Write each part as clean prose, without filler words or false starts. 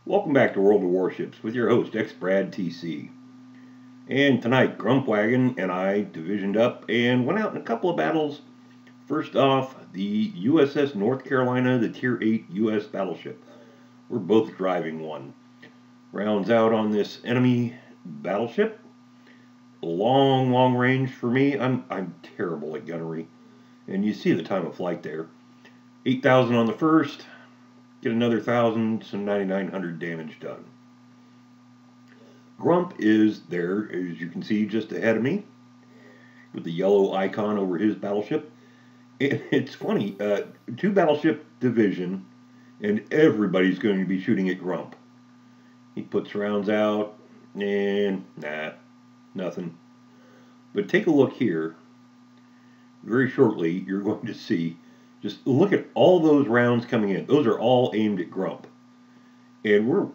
Welcome back to World of Warships with your host, XBradTC. And tonight, GrumpWagon and I divisioned up and went out in a couple of battles. First off, the USS North Carolina, the Tier 8 US battleship. We're both driving one. Rounds out on this enemy battleship. Long range for me. I'm terrible at gunnery. And you see the time of flight there. 8,000 on the first. Get another 1,000, some 9,900 damage done. Grump is there, as you can see, just ahead of me, with the yellow icon over his battleship. And it's funny, two battleship division, and everybody's going to be shooting at Grump. He puts rounds out, and nothing. But take a look here. Very shortly, you're going to see. Just look at all those rounds coming in. Those are all aimed at Grump. And we're,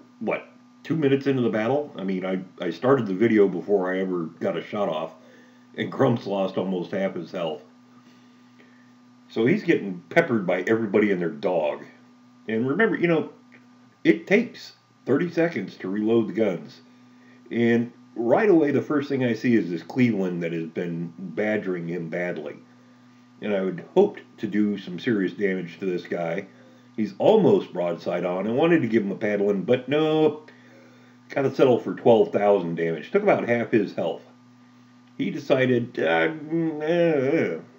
2 minutes into the battle? I mean, I started the video before I ever got a shot off, and Grump's lost almost half his health. So he's getting peppered by everybody and their dog. And remember, it takes 30 seconds to reload the guns. And right away, the first thing I see is this Cleveland that has been badgering him badly. And I would hoped to do some serious damage to this guy. He's almost broadside on. I wanted to give him a paddling, but no. Got to settle for 12,000 damage. Took about half his health. He decided, that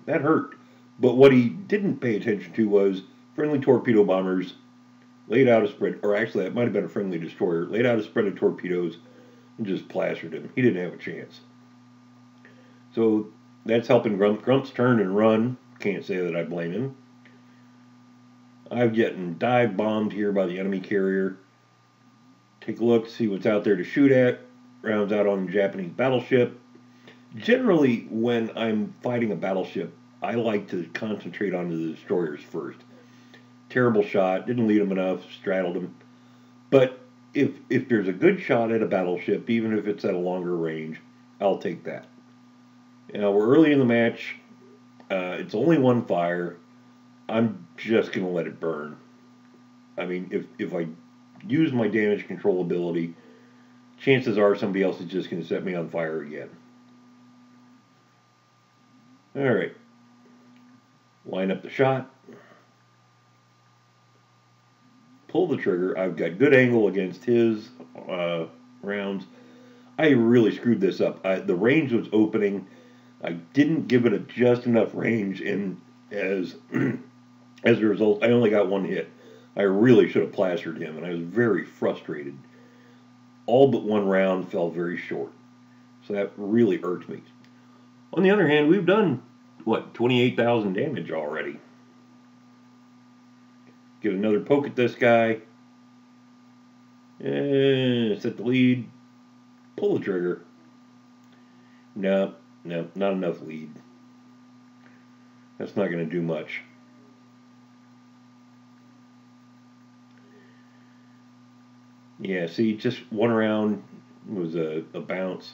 hurt. But what he didn't pay attention to was friendly torpedo bombers laid out a spread, or actually that might have been a friendly destroyer, laid out a spread of torpedoes and just plastered him. He didn't have a chance. So that's helping Grump. Grump's turn and run. Can't say that I blame him. I'm getting dive bombed here by the enemy carrier. Take a look, see what's out there to shoot at. Rounds out on the Japanese battleship. Generally, when I'm fighting a battleship, I like to concentrate on the destroyers first. Terrible shot, didn't lead him enough, straddled him. But if there's a good shot at a battleship, even if it's at a longer range, I'll take that. We're early in the match. It's only one fire. I'm just going to let it burn. I mean, if I use my damage control ability, chances are somebody else is just going to set me on fire again. Alright. Line up the shot. Pull the trigger. I've got good angle against his rounds. I really screwed this up. The range was opening. I didn't give it just enough range, and as a result, I only got one hit. I really should have plastered him, and I was very frustrated. All but one round fell very short, so that really irked me. On the other hand, we've done, 28,000 damage already. Get another poke at this guy. Set the lead. Pull the trigger. No, not enough lead. That's not going to do much. Yeah, see, just one round was a bounce.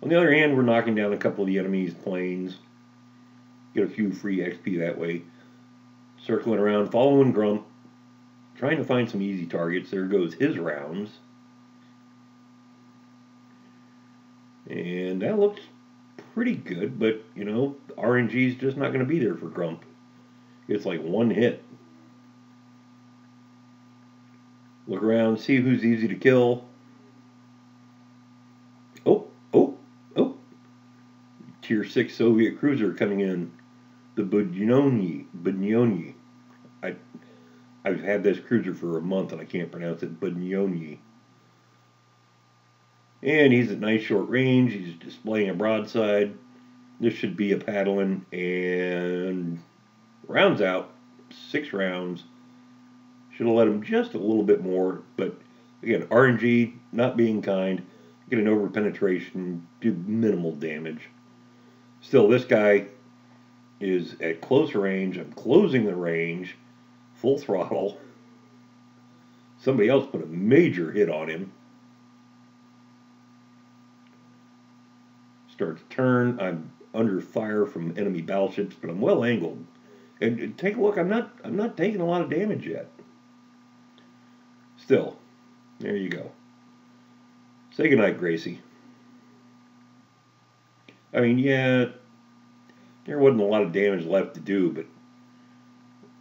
On the other hand, we're knocking down a couple of the enemy's planes. Get a few free XP that way. Circling around, following Grump. Trying to find some easy targets. There goes his rounds. And that looks pretty good, but, RNG is just not going to be there for Grump. It's like one hit. Look around, see who's easy to kill. Oh. Tier 6 Soviet cruiser coming in. The Bunyonyi. I've had this cruiser for a month and I can't pronounce it. Bunyonyi. And he's at nice short range. He's displaying a broadside. This should be a paddling. And rounds out. 6 rounds. Should have let him just a little bit more. But again, RNG, not being kind. Get an over penetration. Do minimal damage. Still, this guy is at close range. I'm closing the range. Full throttle. Somebody else put a major hit on him. Start to turn. I'm under fire from enemy battleships, but I'm well angled. And take a look. I'm not taking a lot of damage yet. Still, There you go. Say goodnight, Gracie. I mean, yeah, there wasn't a lot of damage left to do, but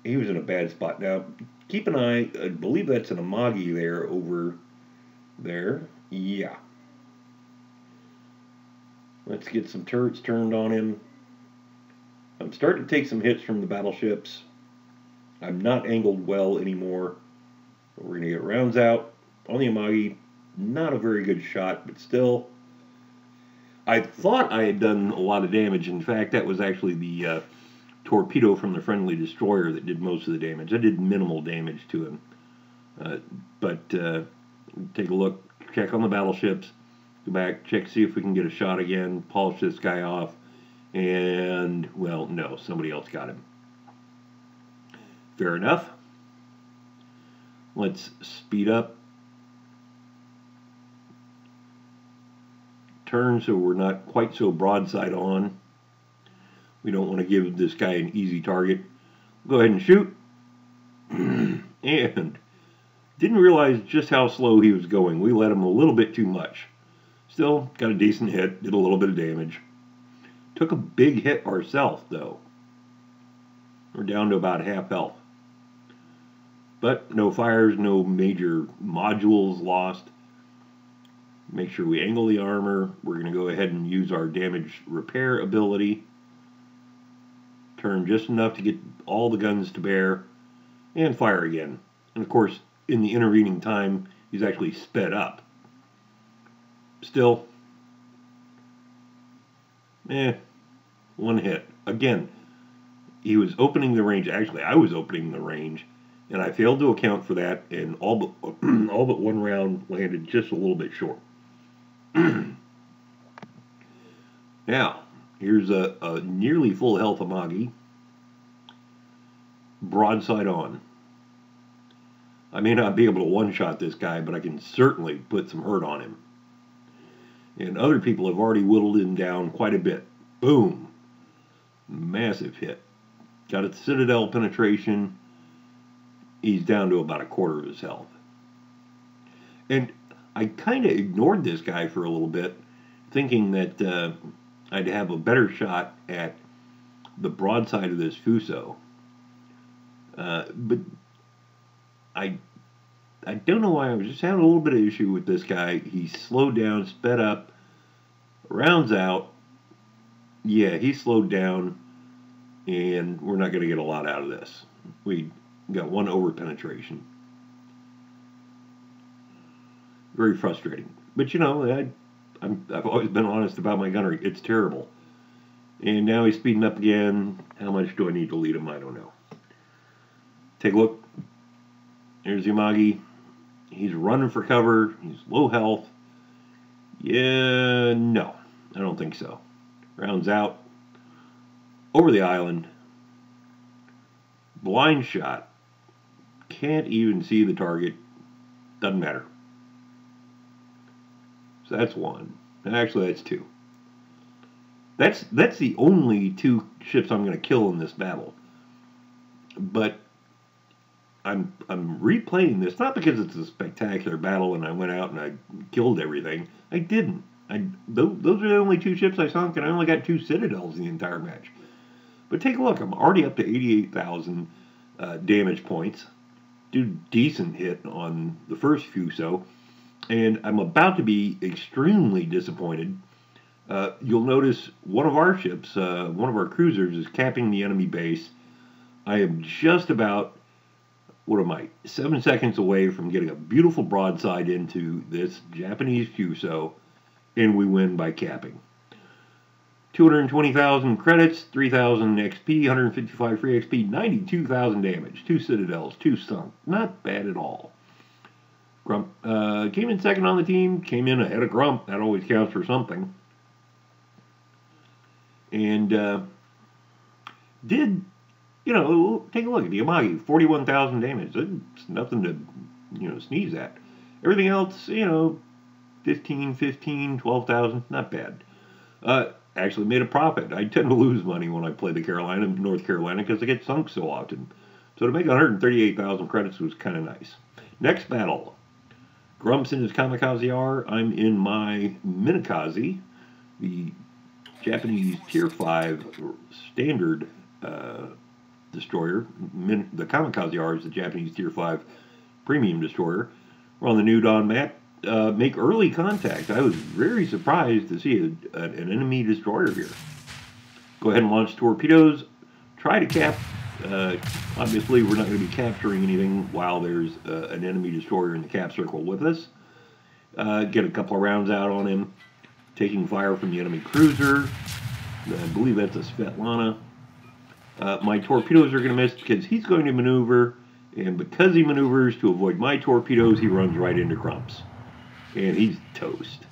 he was in a bad spot. Now, keep an eye. I believe that's an Amagi there over there. Yeah. Let's get some turrets turned on him. I'm starting to take some hits from the battleships. I'm not angled well anymore. We're going to get rounds out on the Amagi. Not a very good shot, but still. I thought I had done a lot of damage. In fact, that was actually the torpedo from the friendly destroyer that did most of the damage. I did minimal damage to him. But take a look, check on the battleships, go back, check, see if we can get a shot again, polish this guy off, and, well, no, somebody else got him. Fair enough. Let's speed up. Turn so we're not quite so broadside on. We don't want to give this guy an easy target. Go ahead and shoot. And didn't realize just how slow he was going. We let him a little bit too much. Still got a decent hit, did a little bit of damage. Took a big hit ourselves, though. We're down to about half health. But no fires, no major modules lost. Make sure we angle the armor. We're going to go ahead and use our damage repair ability. Turn just enough to get all the guns to bear. And fire again. And of course, in the intervening time, he's actually sped up. Still, one hit. Again, he was opening the range. Actually, I was opening the range, and I failed to account for that, and all but one round landed just a little bit short. Now, here's a nearly full health Amagi. Broadside on. I may not be able to one-shot this guy, but I can certainly put some hurt on him. And other people have already whittled him down quite a bit. Boom. Massive hit. Got a Citadel penetration. He's down to about a quarter of his health. And I kind of ignored this guy for a little bit, thinking that I'd have a better shot at the broadside of this Fuso. But I don't know why. I was just having a little bit of issue with this guy. He slowed down, sped up, rounds out. Yeah, he slowed down, and we're not going to get a lot out of this. We got one over penetration. Very frustrating. But you know, I've always been honest about my gunnery. It's terrible. And now he's speeding up again. How much do I need to lead him? I don't know. Take a look. There's Yamagi. He's running for cover. He's low health. Yeah, no. I don't think so. Rounds out. Over the island. Blind shot. Can't even see the target. Doesn't matter. So that's one. Actually, that's two. That's the only two ships I'm going to kill in this battle. But I'm replaying this, not because it's a spectacular battle and I went out and I killed everything. I didn't. Those are the only two ships I sunk, and I only got 2 Citadels in the entire match. But take a look. I'm already up to 88,000 damage points. Do decent hit on the first Fuso. And I'm about to be extremely disappointed. You'll notice one of our ships, one of our cruisers, is capping the enemy base. I am just about, 7 seconds away from getting a beautiful broadside into this Japanese Fuso, and we win by capping. 220,000 credits, 3,000 XP, 155 free XP, 92,000 damage, 2 Citadels, 2 sunk. Not bad at all. Grump came in second on the team, came in ahead of Grump. That always counts for something. And did, take a look at the Amagi, 41,000 damage. It's nothing to, sneeze at. Everything else, 15, 12,000, not bad. Actually made a profit. I tend to lose money when I play the North Carolina, because I get sunk so often. So to make 138,000 credits was kind of nice. Next battle. Grump's in his kamikaze R. I'm in my Minikaze, the Japanese Tier 5 standard destroyer. The kamikaze R is the Japanese Tier 5 premium destroyer. We're on the New Dawn map. Make early contact. I was very surprised to see an enemy destroyer here. Go ahead and launch torpedoes. Try to cap. Obviously, we're not going to be capturing anything while there's an enemy destroyer in the cap circle with us. Get a couple of rounds out on him. Taking fire from the enemy cruiser. I believe that's a Svetlana. My torpedoes are going to miss because he's going to maneuver. And because he maneuvers to avoid my torpedoes, he runs right into Grump's. And he's toast.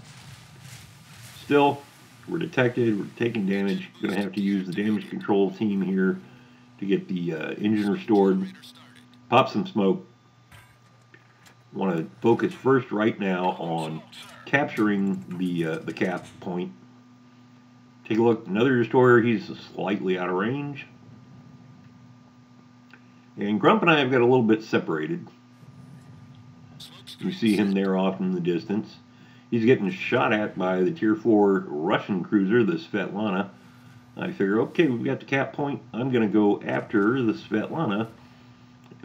Still, we're detected. We're taking damage. Going to have to use the damage control team here to get the engine restored. Pop some smoke. Want to focus first right now on capturing the cap point. Take a look. Another destroyer. He's slightly out of range. And Grump and I have got a little bit separated. You see him there off in the distance. He's getting shot at by the Tier 4 Russian cruiser, the Svetlana. I figure, okay, we've got the cap point. I'm going to go after the Svetlana.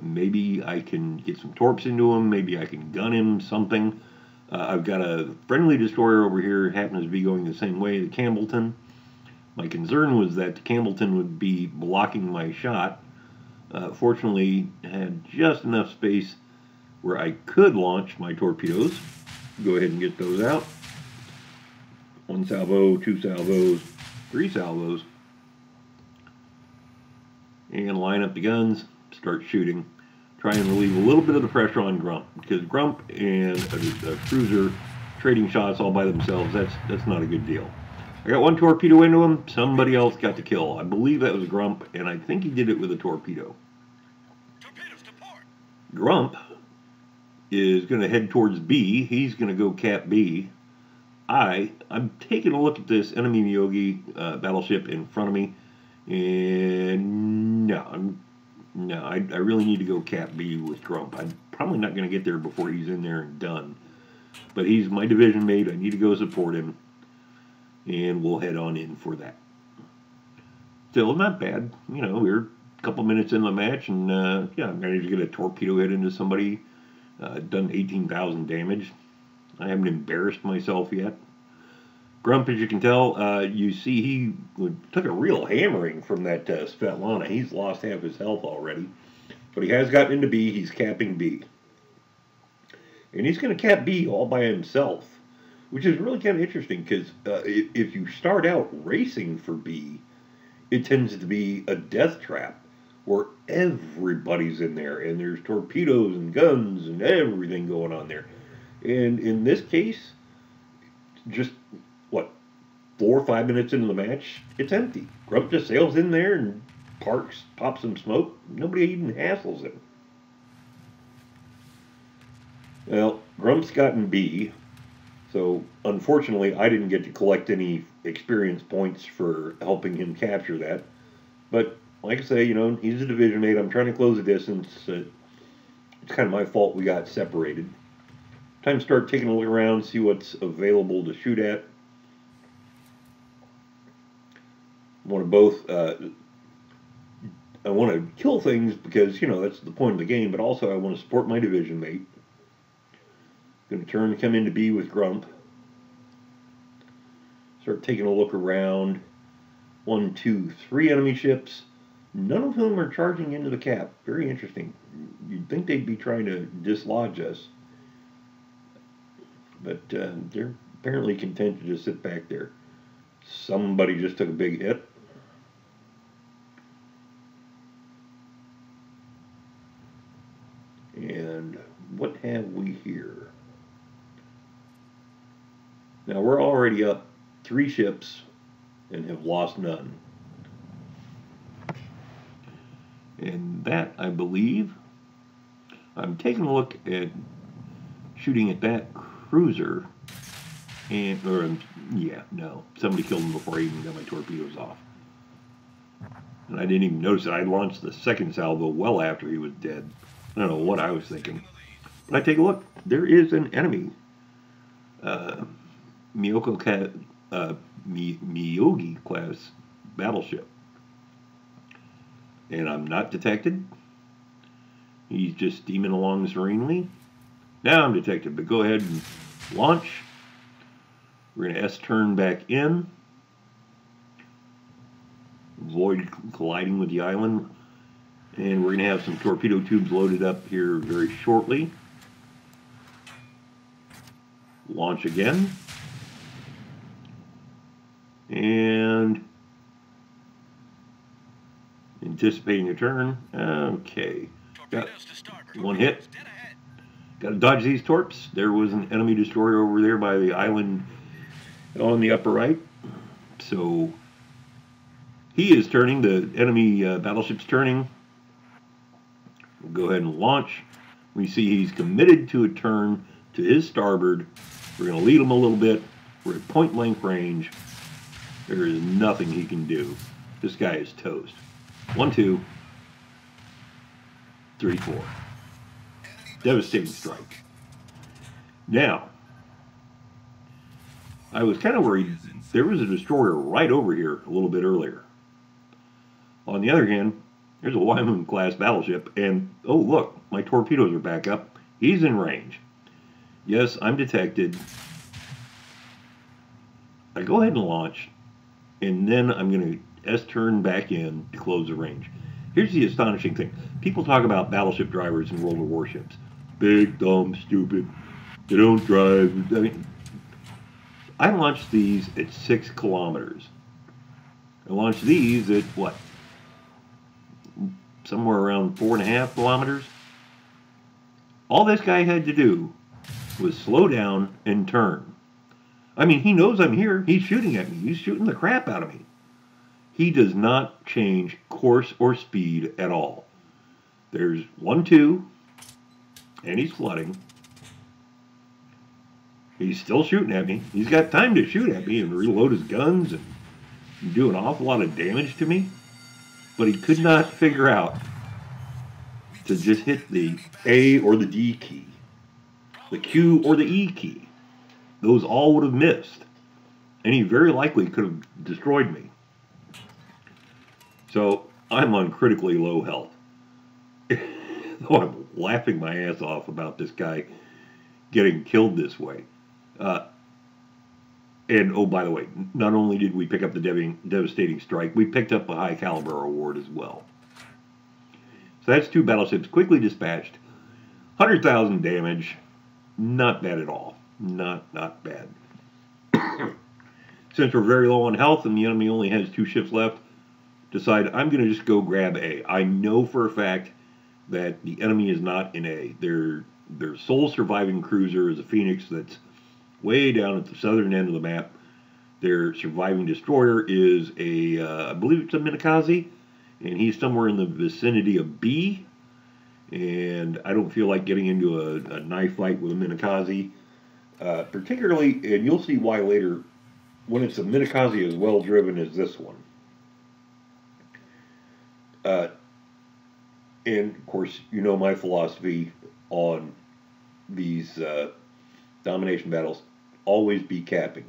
Maybe I can get some torps into him. Maybe I can gun him, something. I've got a friendly destroyer over here. Happens to be going the same way, the Campbellton. My concern was that the Campbellton would be blocking my shot. Fortunately, I had just enough space where I could launch my torpedoes. Go ahead and get those out. 1 salvo, 2 salvos, 3 salvos. And line up the guns, start shooting. Try and relieve a little bit of the pressure on Grump, because Grump and a cruiser trading shots all by themselves, that's not a good deal. I got 1 torpedo into him. Somebody else got the kill. I believe that was Grump, and I think he did it with a torpedo. Grump is going to head towards B. He's going to go cap B. I'm taking a look at this enemy Miyogi battleship in front of me, and no, I really need to go cap B with Grump. I'm probably not going to get there before he's in there and done. But he's my division mate. I need to go support him. And we'll head on in for that. Still, not bad. You know, we're a couple minutes in the match, and yeah, I managed to get a torpedo hit into somebody. Done 18,000 damage. I haven't embarrassed myself yet. Grump, as you can tell, you see he took a real hammering from that Svetlana. He's lost half his health already. But he has gotten into B. He's capping B. And he's going to cap B all by himself. Which is really kind of interesting, because if you start out racing for B, it tends to be a death trap, where everybody's in there, and there's torpedoes and guns and everything going on there. And in this case, just, 4 or 5 minutes into the match, it's empty. Grump just sails in there and parks, pops some smoke. Nobody even hassles him. Well, Grump's gotten B. So, unfortunately, I didn't get to collect any experience points for helping him capture that. But, like I say, you know, he's a division mate. I'm trying to close the distance. It's kind of my fault we got separated. Time to start taking a look around, see what's available to shoot at. I want to kill things because, you know, that's the point of the game, but also I want to support my division mate. Going to come into B with Grump. Start taking a look around. 1, 2, 3 enemy ships. None of whom are charging into the cap. Very interesting. You'd think they'd be trying to dislodge us. But they're apparently content to just sit back there. Somebody just took a big hit. And what have we here? Now, we're already up 3 ships and have lost none. And that, I believe, I'm taking a look at shooting at that cruiser. And, somebody killed him before I even got my torpedoes off. And I didn't even notice it. I launched the second salvo well after he was dead. I don't know what I was thinking. I take a look. There is an enemy. Miyogi class battleship. And I'm not detected. He's just steaming along serenely. Now I'm detected, but go ahead and launch. We're going to S-turn back in. Avoid colliding with the island. And we're going to have some torpedo tubes loaded up here very shortly. Launch again. And anticipating a turn. Okay. Got one hit. Got to dodge these torps. There was an enemy destroyer over there by the island on the upper right. So he is turning. The enemy battleship's turning. We'll go ahead and launch. We see he's committed to a turn to his starboard. We're going to lead him a little bit. We're at point blank range. There is nothing he can do. This guy is toast. 1, 2, 3, 4. Devastating strike. Now, I was kind of worried. There was a destroyer right over here a little bit earlier. On the other hand, there's a Wyman class battleship, and oh look, my torpedoes are back up. He's in range. Yes, I'm detected. I go ahead and launch, and then I'm going to S-turn back in to close the range. Here's the astonishing thing. People talk about battleship drivers in World War Warships. Big, dumb, stupid. They don't drive. I mean, I launched these at 6 kilometers. I launched these at what? Somewhere around 4.5 kilometers. All this guy had to do was slow down and turn. I mean, he knows I'm here. He's shooting at me. He's shooting the crap out of me. He does not change course or speed at all. There's 1, 2, and he's flooding. He's still shooting at me. He's got time to shoot at me and reload his guns and do an awful lot of damage to me. But he could not figure out to just hit the A or the D key, the Q or the E key. Those all would have missed. And he very likely could have destroyed me. So I'm on critically low health. Though I'm laughing my ass off about this guy getting killed this way. And oh, by the way, not only did we pick up the devastating strike, we picked up a high caliber award as well. So that's 2 battleships quickly dispatched. 100,000 damage. Not bad at all. Not bad. Since we're very low on health and the enemy only has 2 ships left, decide I'm going to just go grab A. I know for a fact that the enemy is not in A. Their sole surviving cruiser is a Phoenix that's way down at the southern end of the map. Their surviving destroyer is I believe it's a Minakaze, and he's somewhere in the vicinity of B. And I don't feel like getting into a knife fight with a Minakaze, particularly, and you'll see why later, when it's a Minakaze as well driven as this one. And of course, you know my philosophy on these domination battles. Always be capping.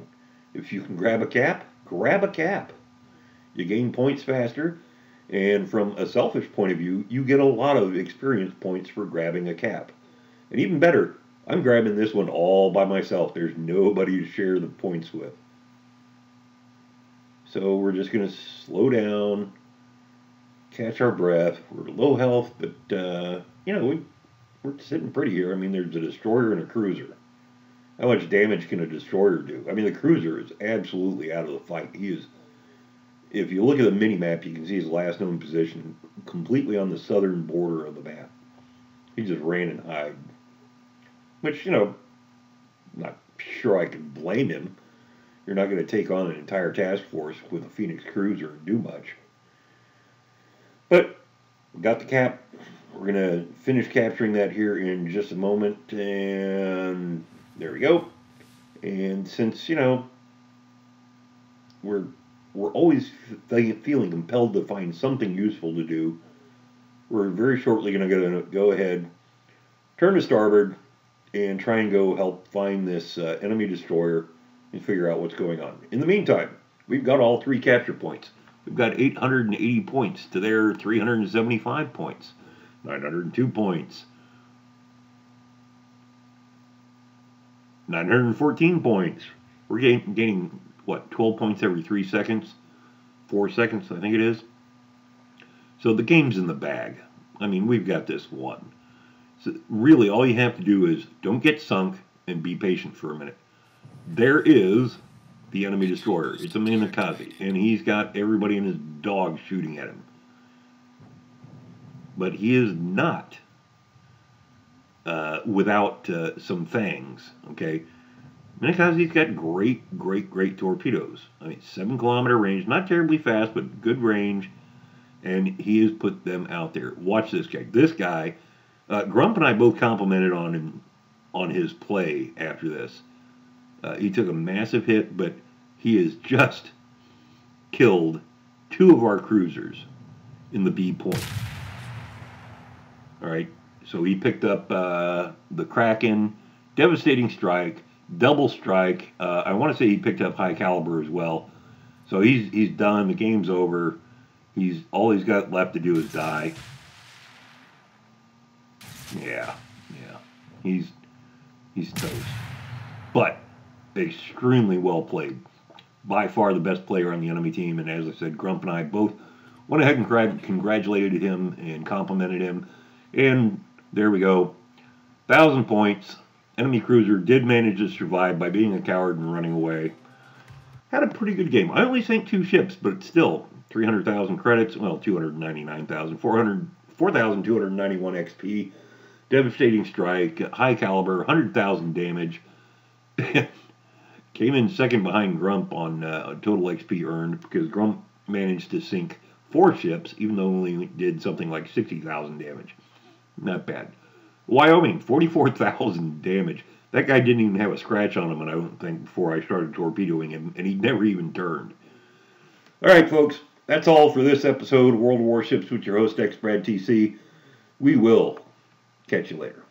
If you can grab a cap, grab a cap. You gain points faster, and from a selfish point of view, you get a lot of experience points for grabbing a cap. And even better, I'm grabbing this one all by myself. There's nobody to share the points with. So we're just going to slow down, catch our breath. We're low health, but, you know, we're sitting pretty here. I mean, there's a destroyer and a cruiser. How much damage can a destroyer do? I mean, the cruiser is absolutely out of the fight. He is, if you look at the mini-map, you can see his last known position completely on the southern border of the map. He just ran and hid. Which, you know, not sure I can blame him. You're not going to take on an entire task force with a Phoenix cruiser and do much. But we got the cap. We're going to finish capturing that here in just a moment. And there we go. And since, you know, we're always feeling compelled to find something useful to do, we're very shortly going to go ahead, turn to starboard, and try and go help find this enemy destroyer and figure out what's going on. In the meantime, we've got all 3 capture points. We've got 880 points to their 375 points. 902 points. 914 points. We're gaining, what, 12 points every 3 seconds? 4 seconds, I think it is. So the game's in the bag. I mean, we've got this won. So really, all you have to do is don't get sunk and be patient for a minute. There is the enemy destroyer. It's a Minakaze, and he's got everybody and his dog shooting at him. But he is not without some fangs, okay? Minakaze's got great torpedoes. I mean, 7-kilometer range, not terribly fast, but good range, and he has put them out there. Watch this guy. This guy, Grump and I both complimented on him on his play after this. He took a massive hit, but he has just killed 2 of our cruisers in the B point. All right, so he picked up the Kraken, devastating strike, double strike. I want to say he picked up high caliber as well. So he's done. The game's over. All he's got left to do is die. Yeah. He's toast. But extremely well played. By far the best player on the enemy team. And as I said, Grump and I both went ahead and congratulated him and complimented him. And there we go. 1,000 points. Enemy cruiser did manage to survive by being a coward and running away. Had a pretty good game. I only sank 2 ships, but still 300,000 credits. Well, 299,000. 4,291 XP. Devastating strike. High caliber. 100,000 damage. Came in second behind Grump on total XP earned because Grump managed to sink 4 ships, even though he only did something like 60,000 damage. Not bad. Wyoming, 44,000 damage. That guy didn't even have a scratch on him, and I don't think, before I started torpedoing him, and he never even turned. All right, folks, that's all for this episode of World of Warships with your host, X Brad TC. We will catch you later.